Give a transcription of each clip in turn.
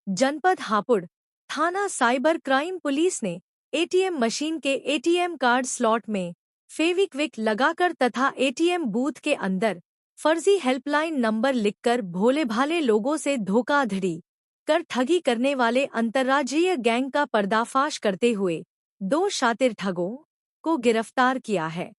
जनपद हापुड़ थाना cyber crime police ने एटीएम मशीन के एटीएम कार्ड स्लॉट में फेविक्विक लगाकर तथा एटीएम बूथ के अंदर फर्जी हेल्पलाइन नंबर लिखकर भोले भाले लोगों से धोखाधड़ी कर ठगी करने वाले अंतर्राज्यीय गैंग का पर्दाफाश करते हुए 2 शातिर ठगों को गिरफ्तार किया है,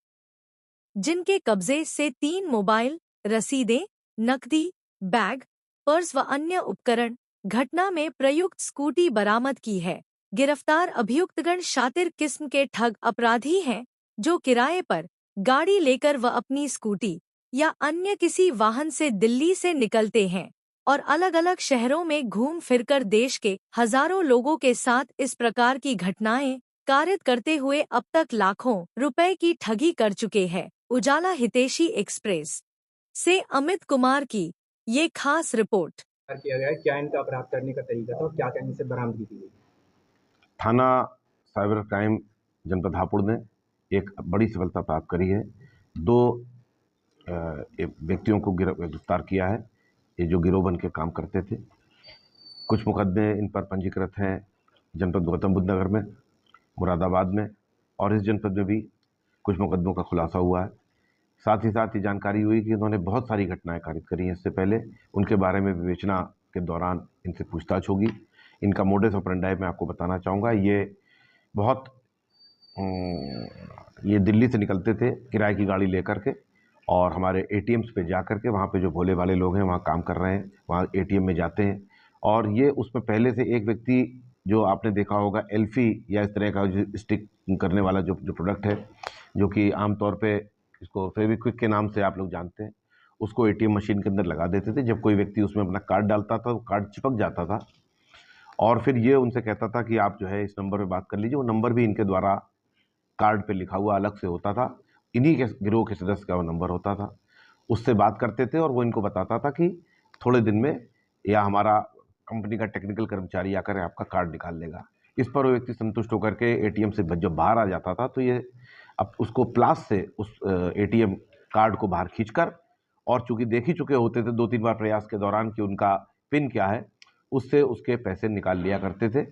जिनके कब्जे से 3 मोबाइल, रसीदें, नकदी, बैग, पर्स व अन्य उपकरण घटना में प्रयुक्त स्कूटी बरामद की है। गिरफ्तार अभियुक्तगण शातिर किस्म के ठग अपराधी हैं, जो किराए पर गाड़ी लेकर व अपनी स्कूटी या अन्य किसी वाहन से दिल्ली से निकलते हैं और अलग अलग शहरों में घूम फिरकर देश के हजारों लोगों के साथ इस प्रकार की घटनाएं कारित करते हुए अब तक लाखों रुपए की ठगी कर चुके हैं। उजाला हितैषी एक्सप्रेस से अमित कुमार की ये खास रिपोर्ट। किया गया है, क्या इनका अपराध करने का तरीका था और क्या क्या इनसे बरामदगी की गई? थाना साइबर क्राइम जनपद हापुड़ ने एक बड़ी सफलता प्राप्त करी है। 2 व्यक्तियों को गिरफ्तार किया है, ये जो गिरोह बन के काम करते थे। कुछ मुकदमे इन पर पंजीकृत हैं जनपद गौतम बुद्ध नगर में, मुरादाबाद में, और इस जनपद में भी कुछ मुकदमों का खुलासा हुआ है। साथ ही साथ ये जानकारी हुई कि इन्होंने बहुत सारी घटनाएं कारित करी हैं इससे पहले। उनके बारे में विवेचना के दौरान इनसे पूछताछ होगी। इनका मोडस ऑपरेंडाई मैं आपको बताना चाहूँगा। ये दिल्ली से निकलते थे किराए की गाड़ी लेकर के और हमारे एटीएम्स पे जा कर के, वहाँ पे जो भोले भाले लोग हैं वहाँ काम कर रहे हैं, वहाँ एटीएम में जाते हैं। और ये उसमें पहले से एक व्यक्ति, जो आपने देखा होगा एल्फी या इस तरह का जो स्टिक करने वाला जो प्रोडक्ट है, जो कि आमतौर पे इसको फेविक्विक के नाम से आप लोग जानते हैं, उसको एटीएम मशीन के अंदर लगा देते थे। जब कोई व्यक्ति उसमें अपना कार्ड डालता था, वो कार्ड चिपक जाता था और फिर ये उनसे कहता था कि आप जो है इस नंबर पे बात कर लीजिए। वो नंबर भी इनके द्वारा कार्ड पे लिखा हुआ अलग से होता था, इन्हीं के गिरोह के सदस्य का वो नंबर होता था। उससे बात करते थे और वो इनको बताता था कि थोड़े दिन में या हमारा कंपनी का टेक्निकल कर्मचारी आकर आपका कार्ड निकाल लेगा। इस पर वो व्यक्ति संतुष्ट होकर के एटीएम से जब बाहर आ जाता था तो ये अब उसको प्लास से उस एटीएम कार्ड को बाहर खींचकर, और चूंकि देख ही चुके होते थे 2-3 बार प्रयास के दौरान कि उनका पिन क्या है, उससे उसके पैसे निकाल लिया करते थे।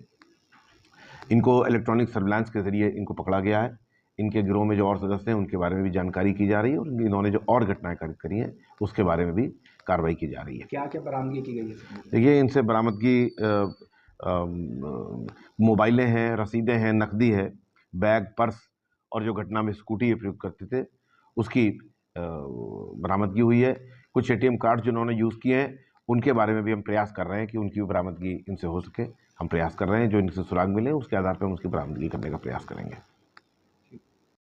इनको इलेक्ट्रॉनिक सर्विलांस के जरिए इनको पकड़ा गया है। इनके गिरोह में जो और सदस्य हैं उनके बारे में भी जानकारी की जा रही है और इन्होंने जो और घटनाएं कारित करी हैं उसके बारे में भी कार्रवाई की जा रही है। क्या क्या बरामदगी की गई है? देखिए, इनसे बरामदगी मोबाइलें हैं, रसीदें हैं, नकदी है, बैग, पर्स और जो घटना में स्कूटी प्रयोग करते थे उसकी बरामदगी हुई है। कुछ एटीएम कार्ड जिन्होंने यूज़ किए हैं उनके बारे में भी हम प्रयास कर रहे हैं कि उनकी बरामदगी इनसे हो सके। हम प्रयास कर रहे हैं, जो इनसे सुराग मिले उसके आधार पर हम उसकी बरामदगी करने का प्रयास करेंगे।